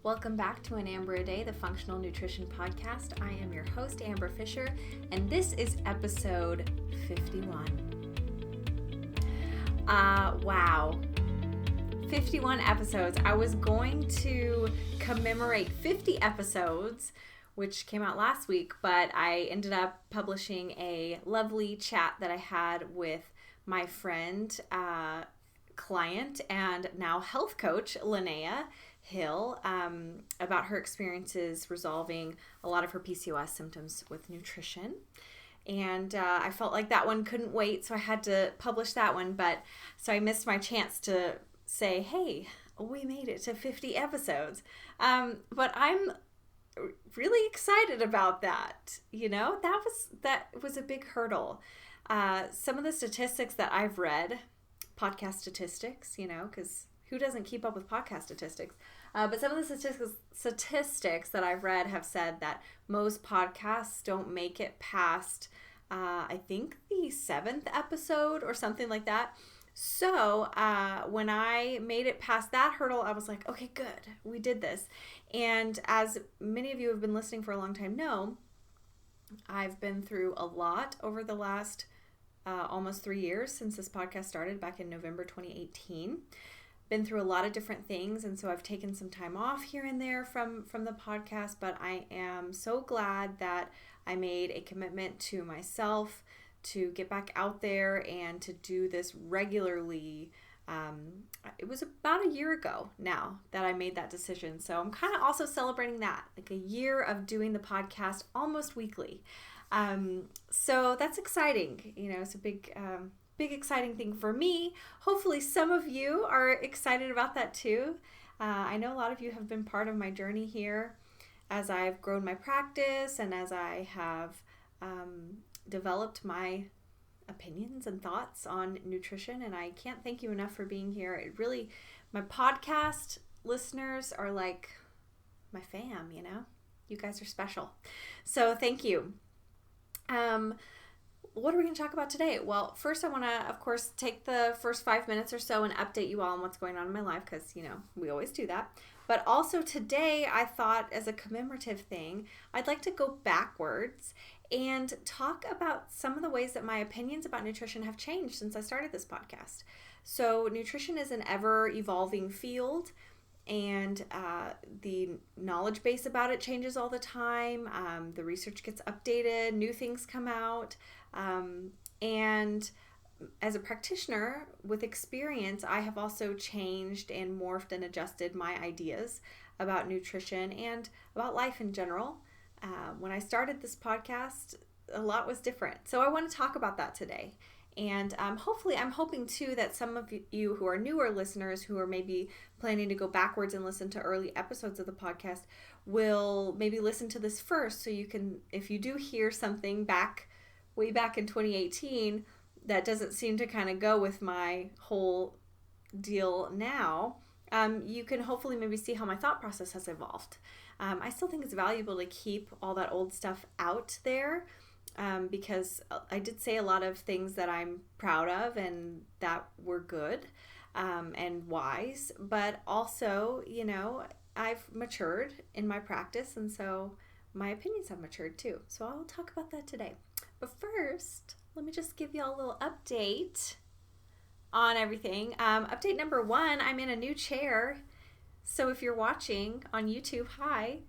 Welcome back to An Amber a Day, the Functional Nutrition Podcast. I am your host, Amber Fisher, and this is episode 51. Wow. 51 episodes. I was going to commemorate 50 episodes, which came out last week, but I ended up publishing a lovely chat that I had with my friend, client, and now health coach, Linnea Hill, about her experiences resolving a lot of her PCOS symptoms with nutrition. And I felt like that one couldn't wait, so I had to publish that one. But so I missed my chance to say, hey, we made it to 50 episodes. But I'm really excited about that. You know, that was a big hurdle. Some of the statistics that I've read, podcast statistics, you know, because who doesn't keep up with podcast statistics? But some of the statistics that I've read have said that most podcasts don't make it past, I think, the 7th episode or something like that. So when I made it past that hurdle, I was like, okay, good, we did this. And as many of you have been listening for a long time know, I've been through a lot over the last almost 3 years since this podcast started back in November 2018. Been through a lot of different things, and so I've taken some time off here and there from the podcast, but I am so glad that I made a commitment to myself to get back out there and to do this regularly. It was about a year ago now that I made that decision, so I'm kind of also celebrating that, like a year of doing the podcast almost weekly. So that's exciting. You know, it's a big exciting thing for me. Hopefully some of you are excited about that too. I know a lot of you have been part of my journey here as I've grown my practice and as I have developed my opinions and thoughts on nutrition, and I can't thank you enough for being here. It really, my podcast listeners are like my fam, you know? You guys are special. So thank you. What are we going to talk about today? Well, first I want to, of course, take the first 5 minutes or so and update you all on what's going on in my life because, you know, we always do that. But also today I thought as a commemorative thing, I'd like to go backwards and talk about some of the ways that my opinions about nutrition have changed since I started this podcast. So nutrition is an ever-evolving field, and the knowledge base about it changes all the time. The research gets updated, new things come out. And as a practitioner with experience, I have also changed and morphed and adjusted my ideas about nutrition and about life in general. When I started this podcast, a lot was different. So I want to talk about that today. And hopefully, I'm hoping too that some of you who are newer listeners who are maybe planning to go backwards and listen to early episodes of the podcast will maybe listen to this first, so you can, if you do hear something way back in 2018 that doesn't seem to kind of go with my whole deal now, you can hopefully maybe see how my thought process has evolved. I still think it's valuable to keep all that old stuff out there. Because I did say a lot of things that I'm proud of and that were good and wise, but also, you know, I've matured in my practice, and so my opinions have matured too. So I'll talk about that today. But first, let me just give you all a little update on everything. Update number 1, I'm in a new chair. So if you're watching on YouTube, hi.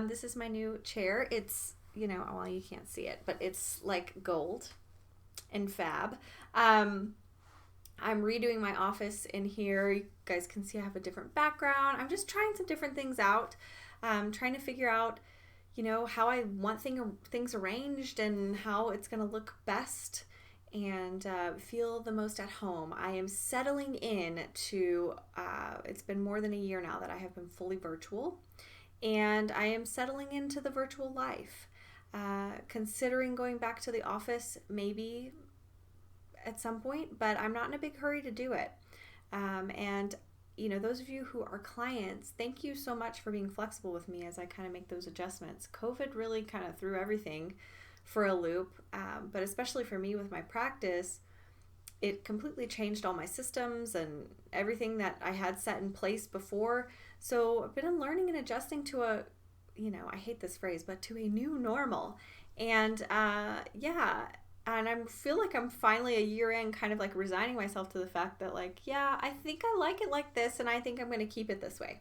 This is my new chair. It's, you know, well, you can't see it, but it's like gold and fab. I'm redoing my office in here. You guys can see I have a different background. I'm just trying some different things out. Trying to figure out, you know, how I want things arranged and how it's going to look best and feel the most at home. I am settling in to, it's been more than a year now that I have been fully virtual, and I am settling into the virtual life. Considering going back to the office maybe at some point, but I'm not in a big hurry to do it. And, you know, those of you who are clients, thank you so much for being flexible with me as I kind of make those adjustments. COVID really kind of threw everything for a loop, but especially for me with my practice, it completely changed all my systems and everything that I had set in place before So I've been learning and adjusting to I hate this phrase, but to a new normal. And and I feel like I'm finally a year in, kind of like resigning myself to the fact that like, yeah, I think I like it like this, and I think I'm going to keep it this way.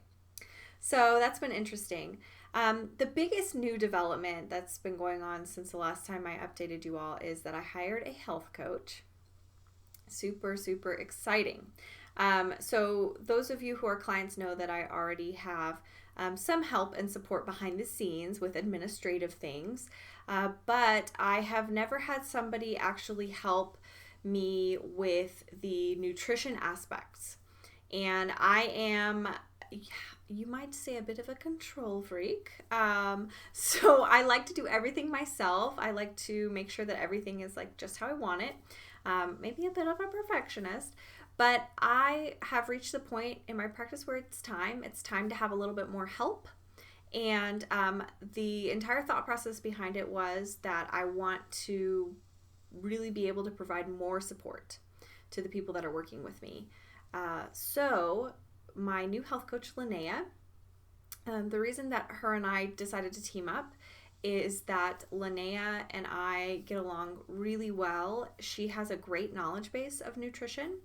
So that's been interesting. The biggest new development that's been going on since the last time I updated you all is that I hired a health coach. Super, super exciting. So those of you who are clients know that I already have some help and support behind the scenes with administrative things, but I have never had somebody actually help me with the nutrition aspects. And I am, you might say, a bit of a control freak. So I like to do everything myself. I like to make sure that everything is like just how I want it. Maybe a bit of a perfectionist, but I have reached the point in my practice where it's time to have a little bit more help. And the entire thought process behind it was that I want to really be able to provide more support to the people that are working with me. So my new health coach, Linnea, the reason that her and I decided to team up is that Linnea and I get along really well. She has a great knowledge base of nutrition,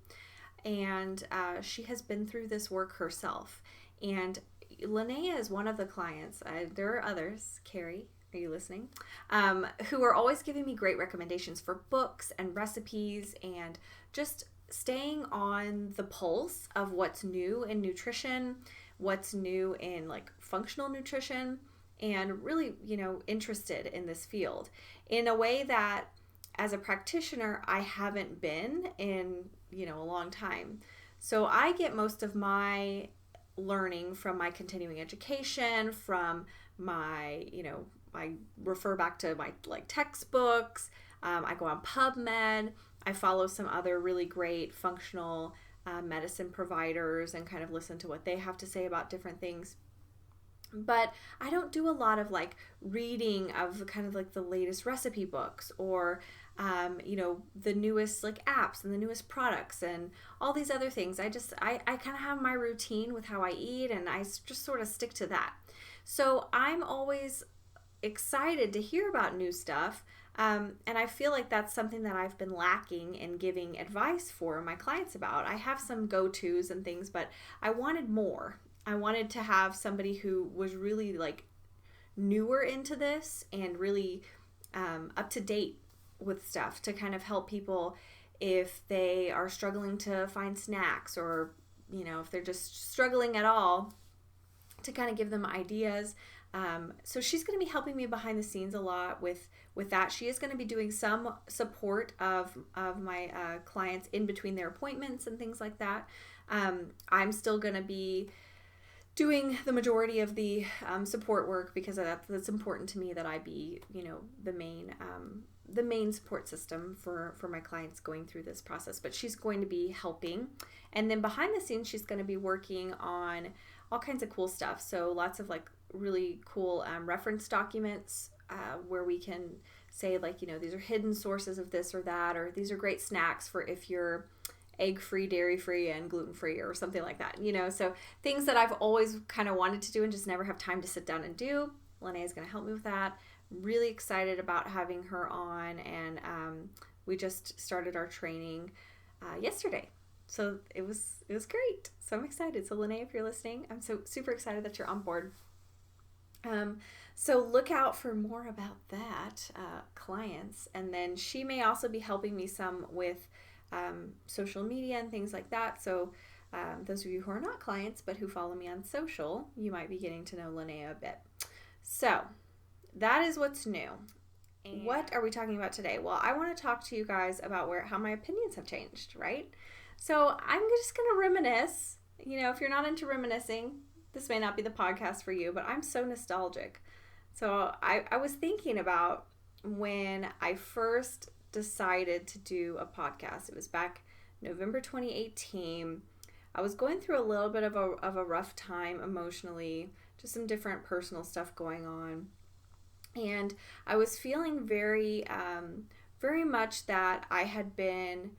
and she has been through this work herself. And Linnea is one of the clients. There are others. Carrie, are you listening? Who are always giving me great recommendations for books and recipes, and just staying on the pulse of what's new in nutrition, what's new in like functional nutrition, and really, interested in this field in a way that as a practitioner, I haven't been in, a long time. So I get most of my learning from my continuing education, from my, I refer back to my like textbooks. I go on PubMed. I follow some other really great functional medicine providers and kind of listen to what they have to say about different things. But I don't do a lot of like reading of kind of like the latest recipe books or, the newest like apps and the newest products and all these other things. I kind of have my routine with how I eat, and I just sort of stick to that. So I'm always excited to hear about new stuff. And I feel like that's something that I've been lacking in giving advice for my clients about. I have some go-tos and things, but I wanted more. I wanted to have somebody who was really like newer into this and really up to date with stuff to kind of help people if they are struggling to find snacks, or, if they're just struggling at all, to kind of give them ideas. So she's going to be helping me behind the scenes a lot with that. She is going to be doing some support of my clients in between their appointments and things like that. I'm still going to be doing the majority of the support work, because that's important to me that I be, the main support system for my clients going through this process. But she's going to be helping. And then behind the scenes, she's going to be working on all kinds of cool stuff. So lots of like really cool reference documents where we can say like, these are hidden sources of this or that, or these are great snacks for if you're egg-free, dairy-free, and gluten-free, or something like that. So things that I've always kind of wanted to do and just never have time to sit down and do. Linnea is going to help me with that. Really excited about having her on, and we just started our training yesterday. So it was great. So I'm excited. So Linnea, if you're listening, I'm so super excited that you're on board. So look out for more about that, clients. And then she may also be helping me some with social media and things like that. So those of you who are not clients but who follow me on social, you might be getting to know Linnea a bit. So that is what's new. And what are we talking about today? Well, I want to talk to you guys about how my opinions have changed, right? So I'm just going to reminisce. If you're not into reminiscing, this may not be the podcast for you, but I'm so nostalgic. So I was thinking about when I first decided to do a podcast. It was back November 2018. I was going through a little bit of a rough time emotionally, just some different personal stuff going on. And I was feeling very much that I had been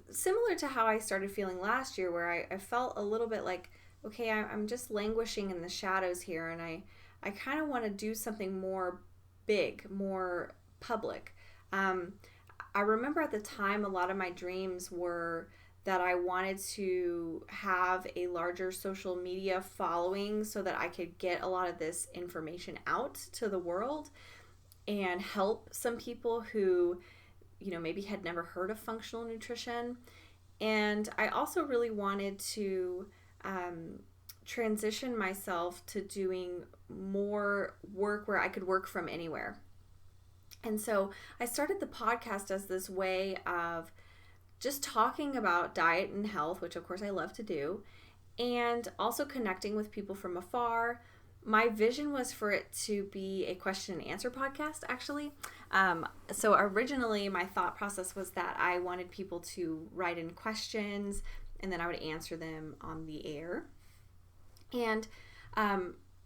similar to how I started feeling last year, where I felt a little bit like okay, I'm just languishing in the shadows here, and I kind of want to do something more big, more public. Um, I remember at the time a lot of my dreams were that I wanted to have a larger social media following so that I could get a lot of this information out to the world and help some people who, maybe had never heard of functional nutrition. And I also really wanted to transition myself to doing more work where I could work from anywhere. And so I started the podcast as this way of just talking about diet and health, which of course I love to do, and also connecting with people from afar. My vision was for it to be a question and answer podcast, actually. So originally, my thought process was that I wanted people to write in questions, and then I would answer them on the air. And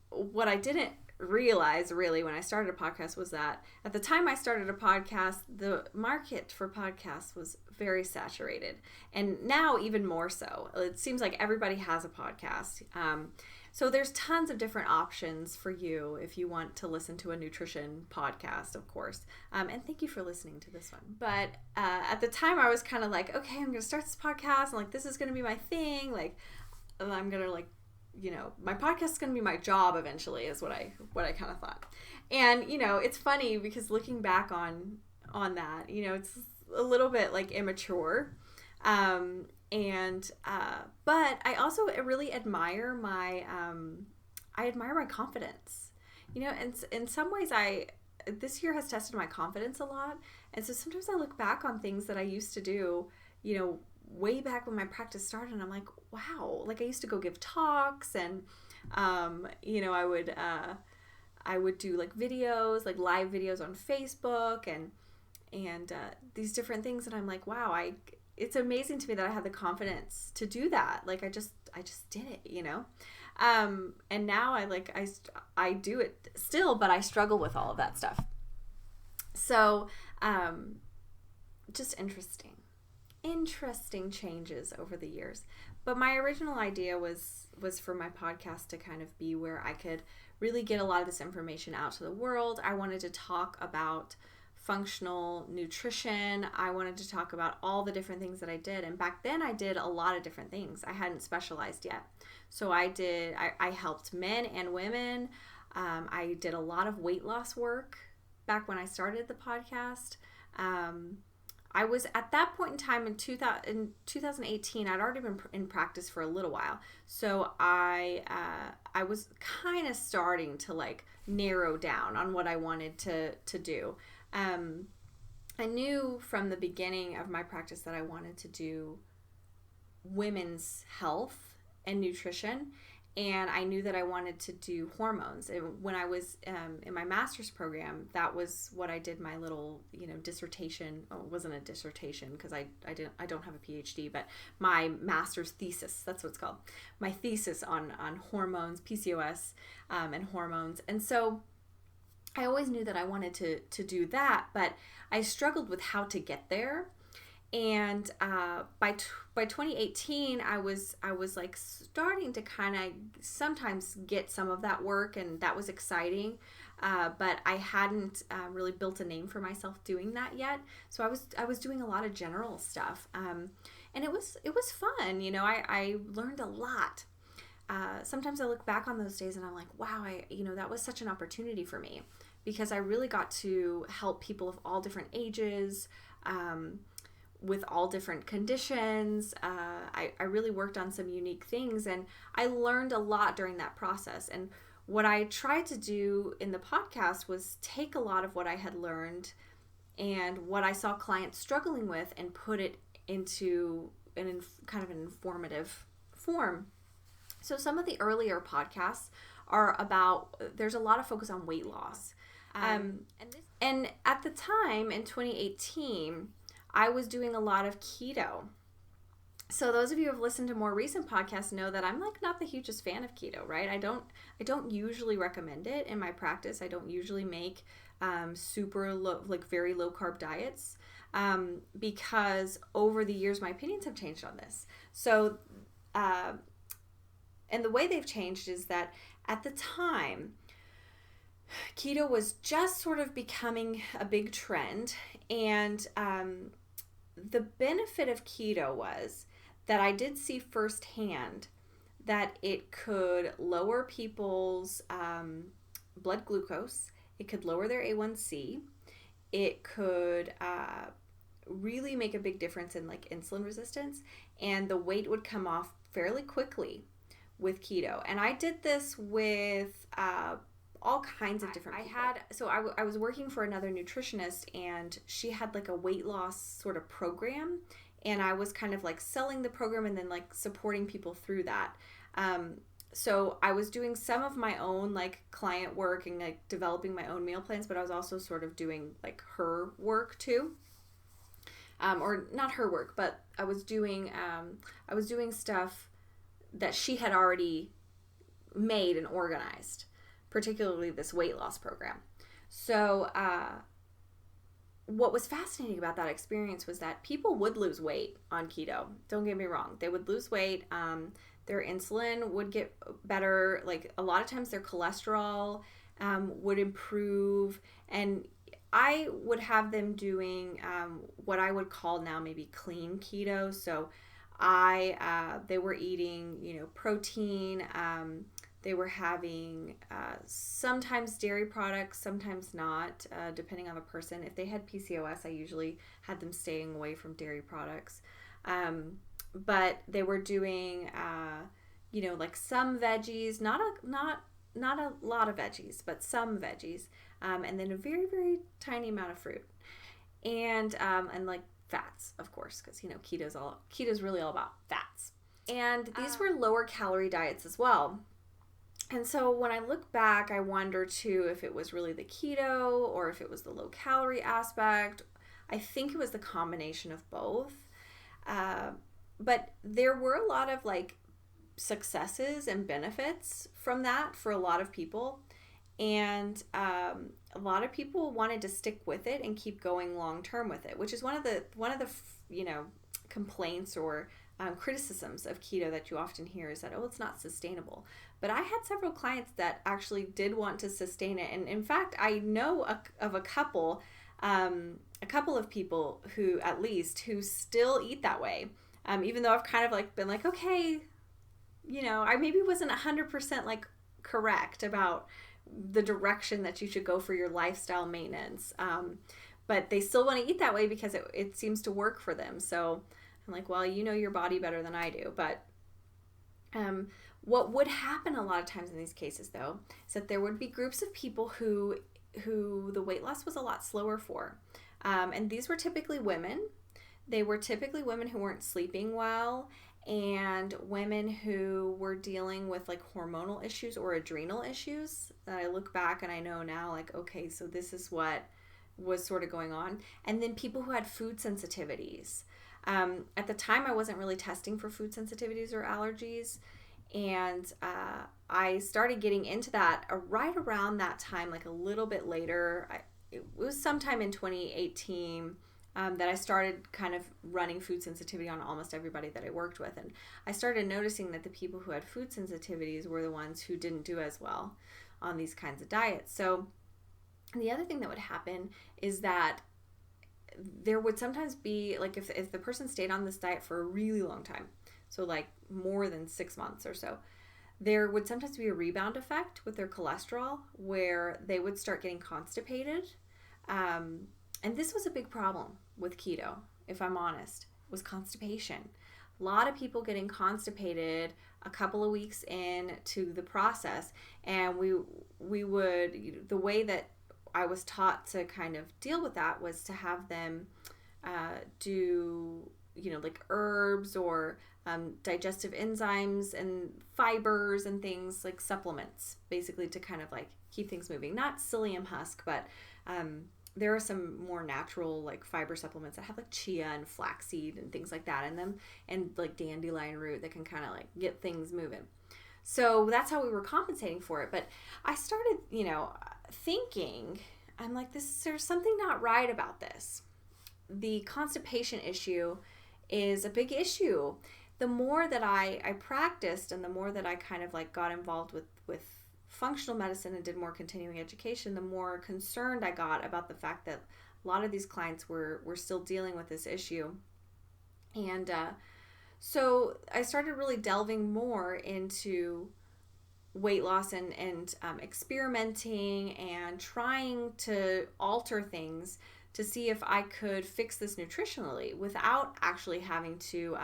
what I didn't realize really when I started a podcast was that at the time I started a podcast, the market for podcasts was very saturated, and now even more so. It seems like everybody has a podcast. So there's tons of different options for you if you want to listen to a nutrition podcast, of course. And thank you for listening to this one. But at the time I was kind of like, okay, I'm going to start this podcast, and like this is going to be my thing. Like I'm going to my podcast is going to be my job eventually, is what I kind of thought. And it's funny because looking back on that, it's a little bit like immature. But I also really admire my confidence. And in some ways this year has tested my confidence a lot. And so sometimes I look back on things that I used to do, way back when my practice started, and I'm like, wow, like I used to go give talks, and I would do like videos, like live videos on Facebook, and these different things, and I'm like, wow, it's amazing to me that I had the confidence to do that. Like I just did it, and now I do it still, but I struggle with all of that stuff. So just interesting changes over the years. But my original idea was for my podcast to kind of be where I could really get a lot of this information out to the world. I wanted to talk about functional nutrition. I wanted to talk about all the different things that I did. And back then I did a lot of different things. I hadn't specialized yet. So I helped men and women. I did a lot of weight loss work back when I started the podcast. I was at that point in time in 2018. I'd already been in practice for a little while, so I was kind of starting to like narrow down on what I wanted to do. I knew from the beginning of my practice that I wanted to do women's health and nutrition. And I knew that I wanted to do hormones. And when I was in my master's program, that was what I did my little, dissertation. Oh, it wasn't a dissertation because I don't have a PhD, but my master's thesis, that's what it's called. My thesis on hormones, PCOS, and hormones. And so I always knew that I wanted to do that, but I struggled with how to get there. And by 2018, I was like starting to kind of sometimes get some of that work, and that was exciting. But I hadn't really built a name for myself doing that yet. So I was doing a lot of general stuff, and it was fun. I learned a lot. Sometimes I look back on those days and I'm like, wow, that was such an opportunity for me, because I really got to help people of all different ages. With all different conditions. I really worked on some unique things, and I learned a lot during that process. And what I tried to do in the podcast was take a lot of what I had learned and what I saw clients struggling with and put it into kind of an informative form. So some of the earlier podcasts are about, there's a lot of focus on weight loss. And at the time in 2018, I was doing a lot of keto. So those of you who have listened to more recent podcasts know that I'm like not the hugest fan of keto, right? I don't usually recommend it in my practice. I don't usually make super low, like very low carb diets, because over the years my opinions have changed on this. So and the way they've changed is that at the time, keto was just sort of becoming a big trend. And the benefit of keto was that I did see firsthand that it could lower people's blood glucose. It could lower their A1C. It could really make a big difference in like insulin resistance, and the weight would come off fairly quickly with keto. And I did this with all kinds of different people. I was working for another nutritionist, and she had like a weight loss sort of program, and I was kind of like selling the program and then like supporting people through that. So I was doing some of my own like client work and like developing my own meal plans, but I was also sort of doing like her work too. Or not her work, but I was doing stuff that she had already made and organized, particularly this weight loss program. So what was fascinating about that experience was that people would lose weight on keto. Don't get me wrong. They would lose weight. Their insulin would get better. Like a lot of times their cholesterol would improve. And I would have them doing what I would call now maybe clean keto. So they were eating, protein. They were having sometimes dairy products, sometimes not, depending on the person. If they had PCOS, I usually had them staying away from dairy products. But they were doing, like some veggies, not a lot of veggies, but some veggies, and then a very, very tiny amount of fruit, and like fats, of course, because keto's really all about fats. And these were lower calorie diets as well. And so when I look back, I wonder too if it was really the keto or if it was the low calorie aspect. I think it was the combination of both. But there were a lot of like successes and benefits from that for a lot of people. And a lot of people wanted to stick with it and keep going long term with it, which is one of the complaints or criticisms of keto that you often hear is that, it's not sustainable. But I had several clients that actually did want to sustain it. And in fact, I know of a couple of people who still eat that way. Even though I've kind of like been like, okay, I maybe wasn't 100% like correct about the direction that you should go for your lifestyle maintenance. But they still want to eat that way because it seems to work for them. So I'm like, well, you know your body better than I do. But what would happen a lot of times in these cases, though, is that there would be groups of people who the weight loss was a lot slower for. And these were typically women. They were typically women who weren't sleeping well, and women who were dealing with like hormonal issues or adrenal issues. That I look back and I know now, like, okay, so this is what was sort of going on. And then people who had food sensitivities. At the time, I wasn't really testing for food sensitivities or allergies. And I started getting into that right around that time, like a little bit later. It was sometime in 2018 that I started kind of running food sensitivity on almost everybody that I worked with. And I started noticing that the people who had food sensitivities were the ones who didn't do as well on these kinds of diets. So the other thing that would happen is that there would sometimes be, like, if the person stayed on this diet for a really long time, so like more than 6 months or so, there would sometimes be a rebound effect with their cholesterol where they would start getting constipated. And this was a big problem with keto, if I'm honest, was constipation. A lot of people getting constipated a couple of weeks into the process. And we would, the way that I was taught to kind of deal with that was to have them do, like herbs or digestive enzymes and fibers and things, like supplements, basically to kind of like keep things moving. Not psyllium husk, but there are some more natural like fiber supplements that have like chia and flaxseed and things like that in them, and like dandelion root that can kind of like get things moving. So that's how we were compensating for it. But I started, thinking, I'm like, there's something not right about this. The constipation issue is a big issue. the more that I practiced and the more that I kind of like got involved with functional medicine and did more continuing education, the more concerned I got about the fact that a lot of these clients were still dealing with this issue. And so I started really delving more into weight loss and experimenting and trying to alter things to see if I could fix this nutritionally without actually having to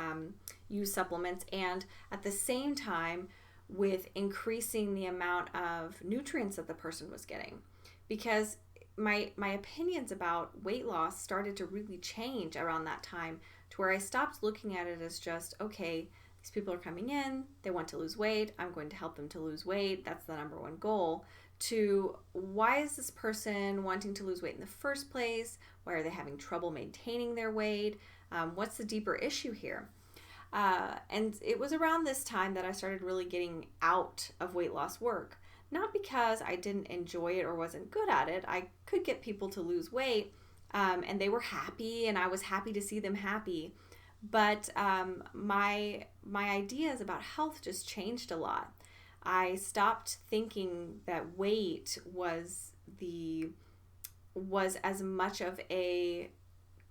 use supplements, and at the same time with increasing the amount of nutrients that the person was getting. Because my opinions about weight loss started to really change around that time, to where I stopped looking at it as just, okay, these people are coming in, they want to lose weight, I'm going to help them to lose weight, that's the number one goal, to why is this person wanting to lose weight in the first place? Why are they having trouble maintaining their weight? What's the deeper issue here? And it was around this time that I started really getting out of weight loss work. Not because I didn't enjoy it or wasn't good at it. I could get people to lose weight, and they were happy, and I was happy to see them happy. But my ideas about health just changed a lot. I stopped thinking that weight was as much of a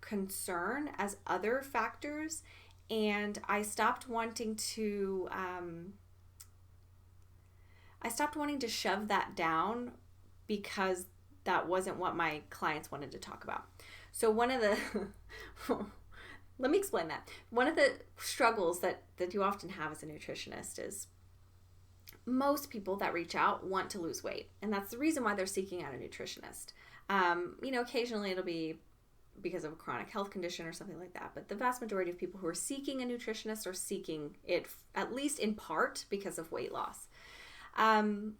concern as other factors, and I stopped wanting to shove that down because that wasn't what my clients wanted to talk about. So one of the let me explain that. One of the struggles that you often have as a nutritionist is most people that reach out want to lose weight, and that's the reason why they're seeking out a nutritionist. Occasionally it'll be because of a chronic health condition or something like that, but the vast majority of people who are seeking a nutritionist are seeking it at least in part because of weight loss. And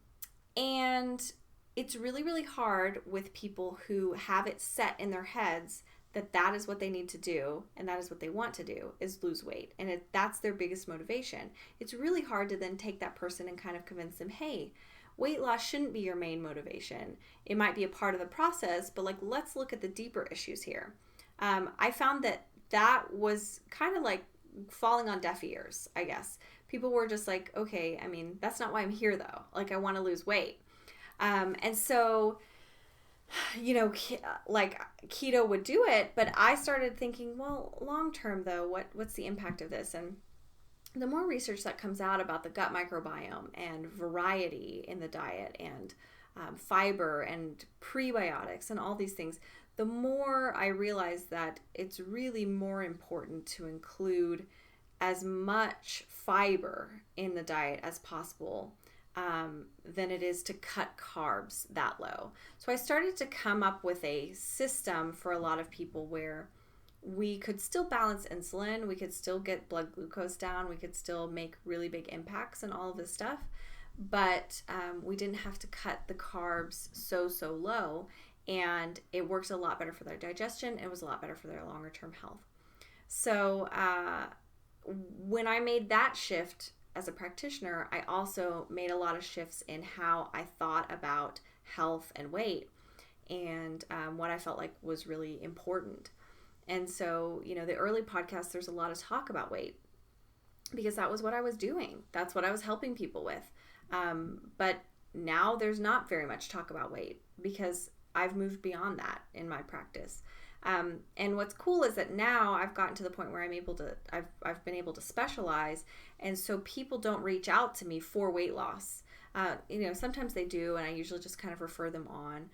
it's really, really hard with people who have it set in their heads that is what they need to do and that is what they want to do, is lose weight, and that's their biggest motivation. It's really hard to then take that person and kind of convince them, hey, weight loss shouldn't be your main motivation. It might be a part of the process, but like, let's look at the deeper issues here. I found that was kind of like falling on deaf ears, I guess. People were just like, okay, I mean, that's not why I'm here though. Like, I want to lose weight. And so, like keto would do it, but I started thinking, well, long term though, what's the impact of this? And the more research that comes out about the gut microbiome and variety in the diet and fiber and prebiotics and all these things, the more I realize that it's really more important to include as much fiber in the diet as possible than it is to cut carbs that low. So I started to come up with a system for a lot of people where we could still balance insulin, we could still get blood glucose down, we could still make really big impacts and all of this stuff, but we didn't have to cut the carbs so low, and it works a lot better for their digestion. It was a lot better for their longer term health. So when I made that shift as a practitioner, I also made a lot of shifts in how I thought about health and weight, and what I felt like was really important. And so, the early podcasts, there's a lot of talk about weight because that was what I was doing. That's what I was helping people with. But now there's not very much talk about weight because I've moved beyond that in my practice. And what's cool is that now I've gotten to the point where I've been able to specialize. And so people don't reach out to me for weight loss. Sometimes they do, and I usually just kind of refer them on.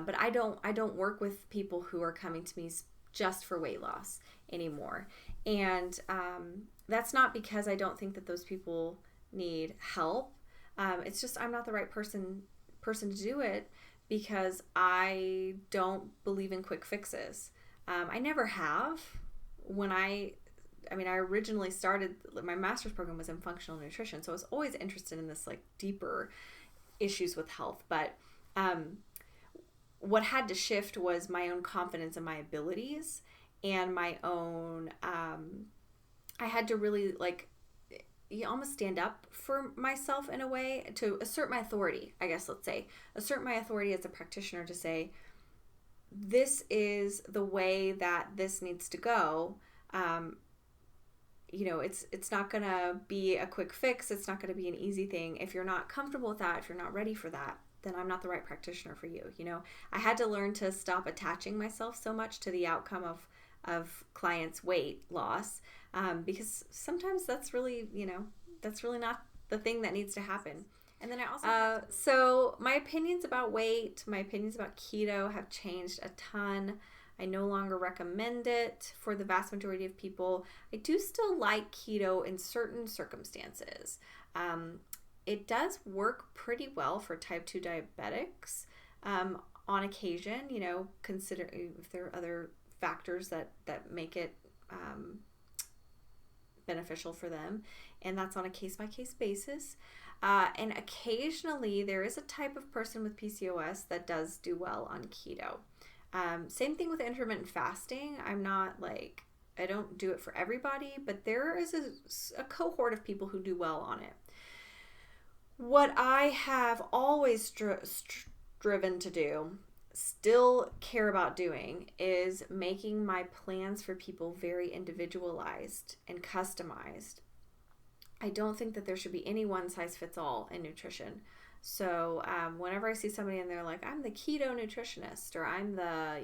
But I don't work with people who are coming to me just for weight loss anymore. And that's not because I don't think that those people need help. It's just I'm not the right person to do it because I don't believe in quick fixes. I never have. When I originally started, my master's program was in functional nutrition, so I was always interested in this like deeper issues with health. But what had to shift was my own confidence in my abilities and my own, I had to really you almost stand up for myself in a way to assert my authority, I guess, assert my authority as a practitioner to say, this is the way that this needs to go. it's not going to be a quick fix. It's not going to be an easy thing. If you're not comfortable with that, if you're not ready for that, then I'm not the right practitioner for you. I had to learn to stop attaching myself so much to the outcome of clients' weight loss, because sometimes that's really not the thing that needs to happen. And then I also so my opinions about weight, my opinions about keto have changed a ton. I no longer recommend it for the vast majority of people. I do still like keto in certain circumstances. It does work pretty well for type 2 diabetics on occasion, consider if there are other factors that make it beneficial for them. And that's on a case-by-case basis. And occasionally there is a type of person with PCOS that does do well on keto. Same thing with intermittent fasting. I don't do it for everybody, but there is a cohort of people who do well on it. What I have always striven to do, still care about doing, is making my plans for people very individualized and customized. I don't think that there should be any one size fits all in nutrition. So whenever I see somebody and they're like, I'm the keto nutritionist, or I'm the,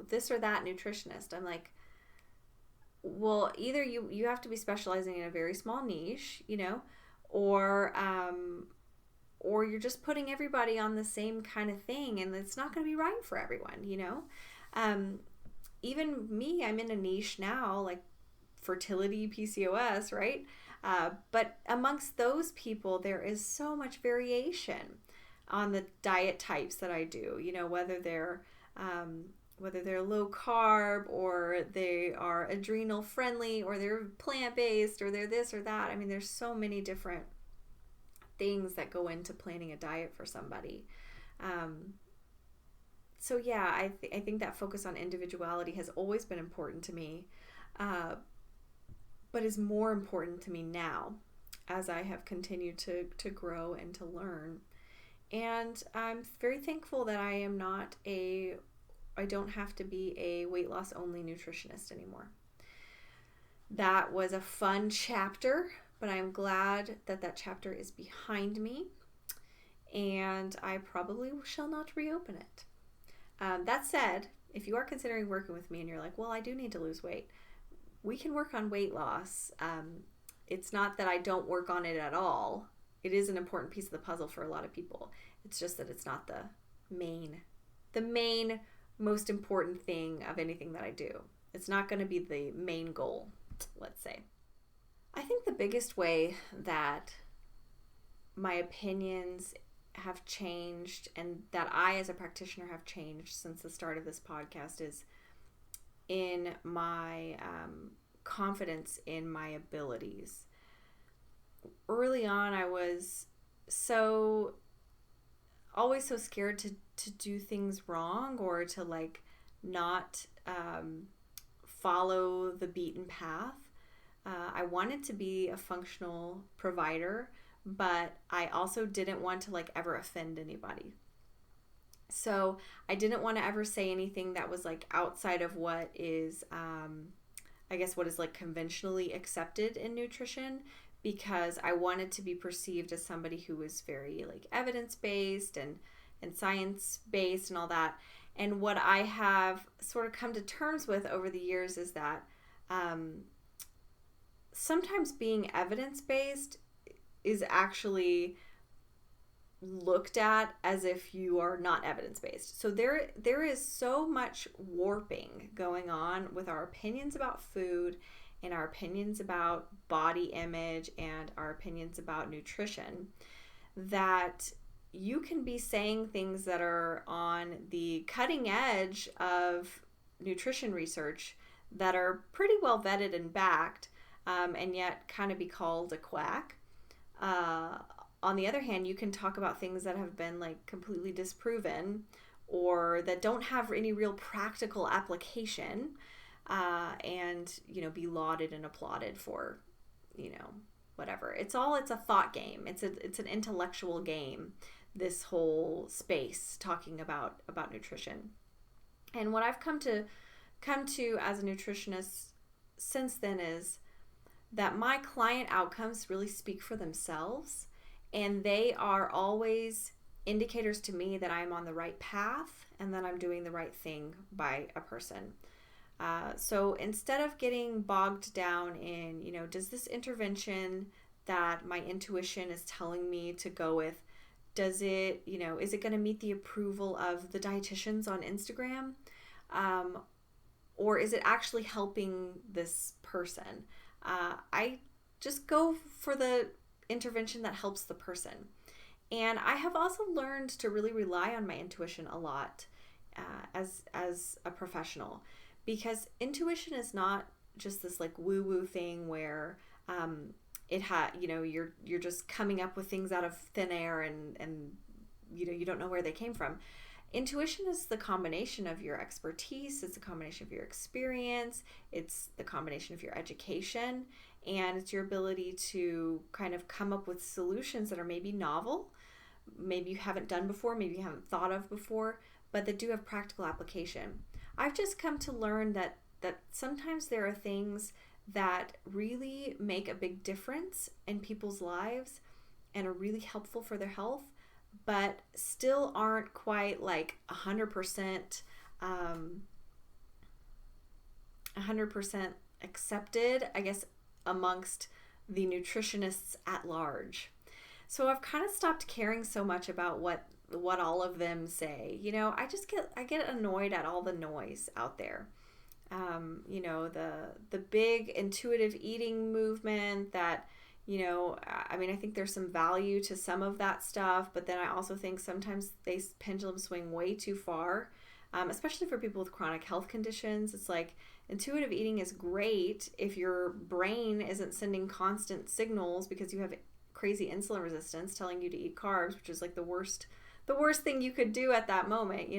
this or that nutritionist, I'm like, well, either you have to be specializing in a very small niche, or you're just putting everybody on the same kind of thing, and it's not going to be right for everyone, Even me, I'm in a niche now, like fertility, PCOS, right? But amongst those people, there is so much variation on the diet types that I do, whether they're low carb, or they are adrenal friendly, or they're plant-based, or they're this or that. I mean, there's so many different things that go into planning a diet for somebody. So yeah, I think that focus on individuality has always been important to me, but is more important to me now as I have continued to grow and to learn. And I'm very thankful that I don't have to be a weight loss only nutritionist anymore. That was a fun chapter, but I'm glad that chapter is behind me, and I probably shall not reopen it. That said, if you are considering working with me and you're like, well, I do need to lose weight, we can work on weight loss. It's not that I don't work on it at all. It is an important piece of the puzzle for a lot of people. It's just that it's not the main most important thing of anything that I do. It's not going to be the main goal, let's say. I think the biggest way that my opinions have changed, and that I as a practitioner have changed since the start of this podcast, is in my confidence in my abilities. Early on, I was always so scared to do things wrong, or to not follow the beaten path. I wanted to be a functional provider, but I also didn't want to ever offend anybody. So I didn't want to ever say anything that was outside of what is, what is conventionally accepted in nutrition, because I wanted to be perceived as somebody who was very evidence-based and science-based and all that. And what I have sort of come to terms with over the years is that sometimes being evidence-based is actually looked at as if you are not evidence-based. So there is so much warping going on with our opinions about food, and our opinions about body image, and our opinions about nutrition, that you can be saying things that are on the cutting edge of nutrition research that are pretty well vetted and backed, and yet kind of be called a quack. On the other hand, you can talk about things that have been completely disproven, or that don't have any real practical application, and be lauded and applauded for whatever. It's a thought game. It's an intellectual game, this whole space talking about nutrition. And what I've come to as a nutritionist since then is that my client outcomes really speak for themselves, and they are always indicators to me that I'm on the right path and that I'm doing the right thing by a person. So instead of getting bogged down in, does this intervention that my intuition is telling me to go with, does it, is it going to meet the approval of the dietitians on Instagram? Or is it actually helping this person? I just go for the intervention that helps the person. And I have also learned to really rely on my intuition a lot as a professional, because intuition is not just this like woo-woo thing where you're just coming up with things out of thin air and you don't know where they came from. Intuition is the combination of your expertise, it's a combination of your experience, it's the combination of your education, and it's your ability to kind of come up with solutions that are maybe novel, maybe you haven't done before, maybe you haven't thought of before, but that do have practical application. I've just come to learn that sometimes there are things that really make a big difference in people's lives and are really helpful for their health, but still aren't quite like 100% accepted, I guess, amongst the nutritionists at large. So I've kind of stopped caring so much about what all of them say. I get annoyed at all the noise out there. The big intuitive eating movement that, I think there's some value to some of that stuff, but then I also think sometimes they pendulum swing way too far, especially for people with chronic health conditions. It's like intuitive eating is great if your brain isn't sending constant signals because you have crazy insulin resistance telling you to eat carbs, which is like the worst thing you could do at that moment.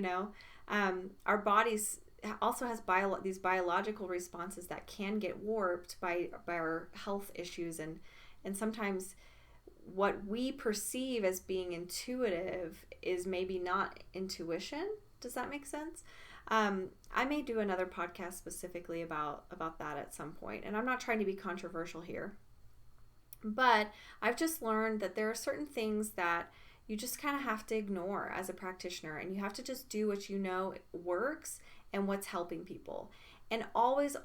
Our bodies also has these biological responses that can get warped by our health issues, and sometimes what we perceive as being intuitive is maybe not intuition. Does that make sense? I may do another podcast specifically about that at some point, and I'm not trying to be controversial here, but I've just learned that there are certain things that you just kind of have to ignore as a practitioner, and you have to just do what you know works and what's helping people. And always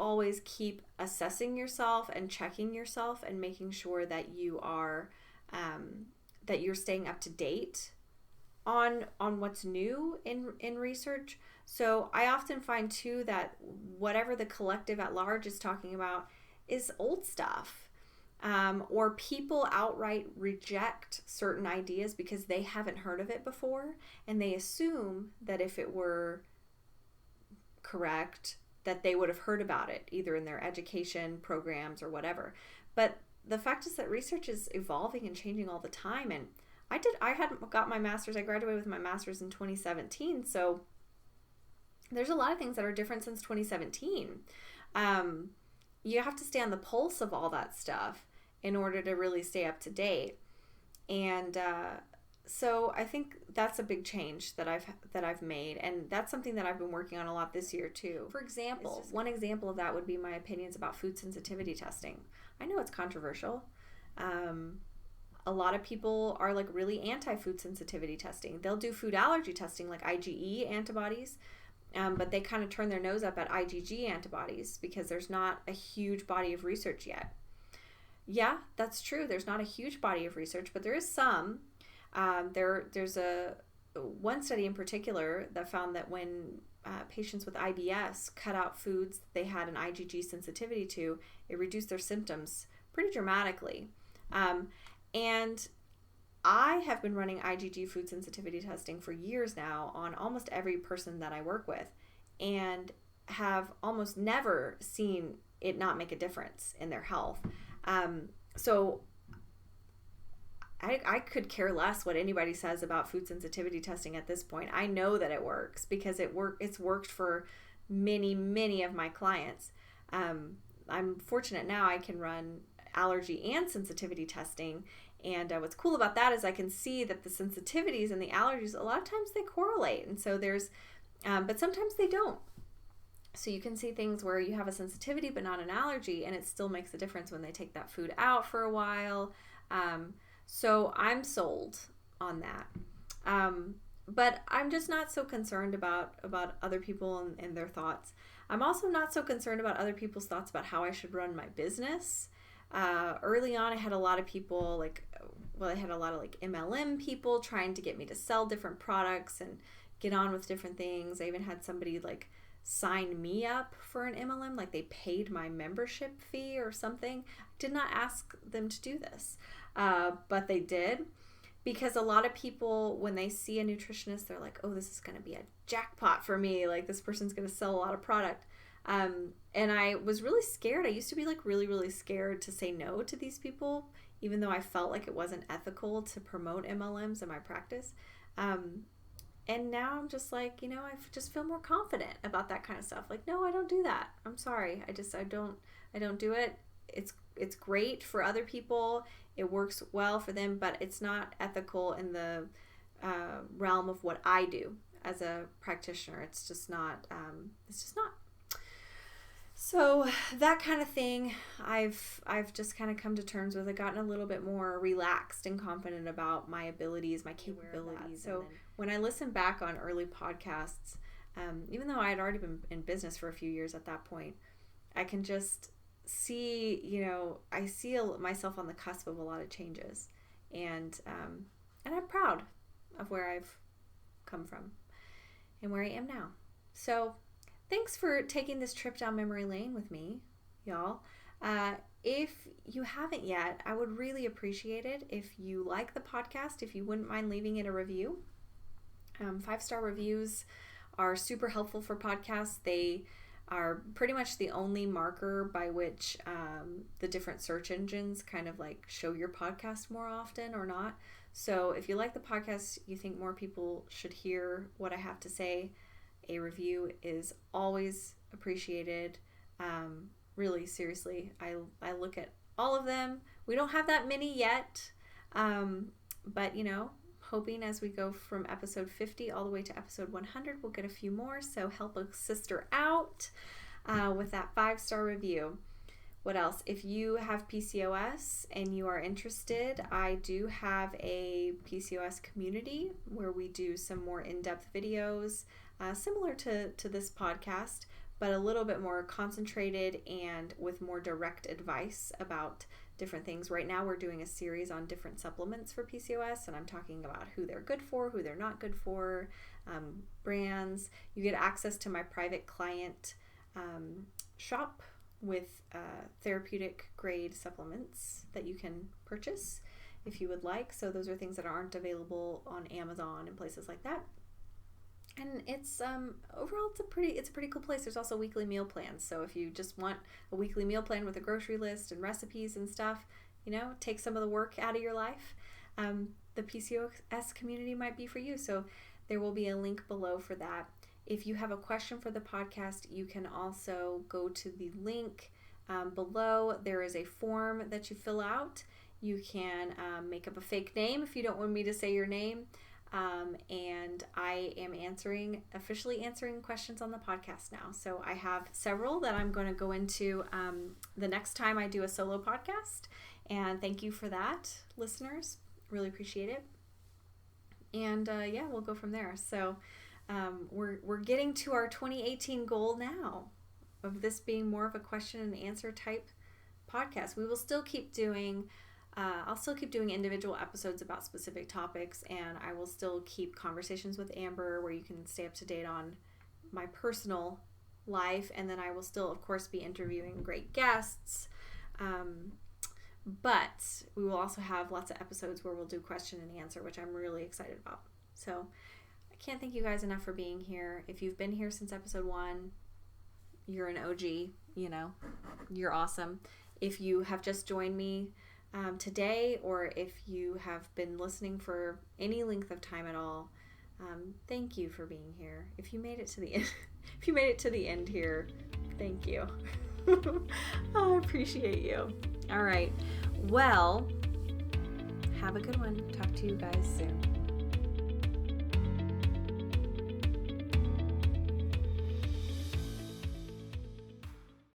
keep assessing yourself and checking yourself and making sure that you are that you're staying up to date on what's new in research. So I often find too that whatever the collective at large is talking about is old stuff. Or people outright reject certain ideas because they haven't heard of it before, and they assume that if it were correct, that they would have heard about it either in their education programs or whatever. But the fact is that research is evolving and changing all the time. And I hadn't got my master's. I graduated with my master's in 2017. So there's a lot of things that are different since 2017. You have to stay on the pulse of all that stuff in order to really stay up to date. And so I think that's a big change that I've made, and that's something that I've been working on a lot this year too. For example, one example of that would be my opinions about food sensitivity testing. I know it's controversial. A lot of people are like really anti-food sensitivity testing. They'll do food allergy testing like IgE antibodies, but they kind of turn their nose up at IgG antibodies because there's not a huge body of research yet. Yeah, that's true. There's not a huge body of research, but there is some. There's one study in particular that found that when patients with IBS cut out foods that they had an IgG sensitivity to, it reduced their symptoms pretty dramatically. And I have been running IgG food sensitivity testing for years now on almost every person that I work with, and have almost never seen it not make a difference in their health. So I could care less what anybody says about food sensitivity testing at this point. I know that it works because it's worked for many of my clients. I'm fortunate now I can run allergy and sensitivity testing, and what's cool about that is I can see that the sensitivities and the allergies, a lot of times they correlate, and so there's but sometimes they don't. So you can see things where you have a sensitivity but not an allergy, and it still makes a difference when they take that food out for a while. So I'm sold on that. But I'm just not so concerned about other people and their thoughts. I'm also not so concerned about other people's thoughts about how I should run my business. Early on, I had a lot of people I had a lot of MLM people trying to get me to sell different products and get on with different things. I even had somebody sign me up for an MLM, they paid my membership fee or something. I did not ask them to do this, but they did, because a lot of people, when they see a nutritionist, they're like, oh, this is going to be a jackpot for me. This person's going to sell a lot of product. And I was really scared. I used to be really, really scared to say no to these people, even though I felt like it wasn't ethical to promote MLMs in my practice. And now I'm just I just feel more confident about that kind of stuff. No, I don't do that. I'm sorry. I don't do it. It's great for other people. It works well for them, but it's not ethical in the realm of what I do as a practitioner. It's just not. So that kind of thing, I've just kind of come to terms with. I've gotten a little bit more relaxed and confident about my abilities, my capabilities. So when I listen back on early podcasts, even though I had already been in business for a few years at that point, I can just see, I see myself on the cusp of a lot of changes, and I'm proud of where I've come from and where I am now. So thanks for taking this trip down memory lane with me, y'all. If you haven't yet, I would really appreciate it if you like the podcast, if you wouldn't mind leaving it a review. 5-star reviews are super helpful for podcasts. They are pretty much the only marker by which the different search engines kind of show your podcast more often or not. So if you like the podcast, you think more people should hear what I have to say, a review is always appreciated. Really, seriously, I look at all of them. We don't have that many yet, but hoping as we go from episode 50 all the way to episode 100, we'll get a few more. So help a sister out with that 5-star review. What else? If you have PCOS and you are interested, I do have a PCOS community where we do some more in-depth videos, similar to this podcast, but a little bit more concentrated and with more direct advice about different things. Right now we're doing a series on different supplements for PCOS, and I'm talking about who they're good for, who they're not good for, brands. You get access to my private client shop with therapeutic grade supplements that you can purchase if you would like. So those are things that aren't available on Amazon and places like that. And it's overall it's a pretty cool place. There's also weekly meal plans. So if you just want a weekly meal plan with a grocery list and recipes and stuff, take some of the work out of your life, the PCOS community might be for you. So there will be a link below for that. If you have a question for the podcast, you can also go to the link below. There is a form that you fill out. You can make up a fake name if you don't want me to say your name. And I am officially answering questions on the podcast now. So I have several that I'm going to go into the next time I do a solo podcast. And thank you for that, listeners. Really appreciate it. And we'll go from there. So we're getting to our 2018 goal now of this being more of a question and answer type podcast. We will still keep doing I'll still keep doing individual episodes about specific topics, and I will still keep conversations with Amber where you can stay up to date on my personal life, and then I will still, of course, be interviewing great guests. But we will also have lots of episodes where we'll do question and answer, which I'm really excited about. So I can't thank you guys enough for being here. If you've been here since episode 1, you're an OG, you're awesome. If you have just joined me today, or if you have been listening for any length of time at all, thank you for being here. If you made it to the end, here, thank you. I appreciate you. All right. Well, have a good one. Talk to you guys soon.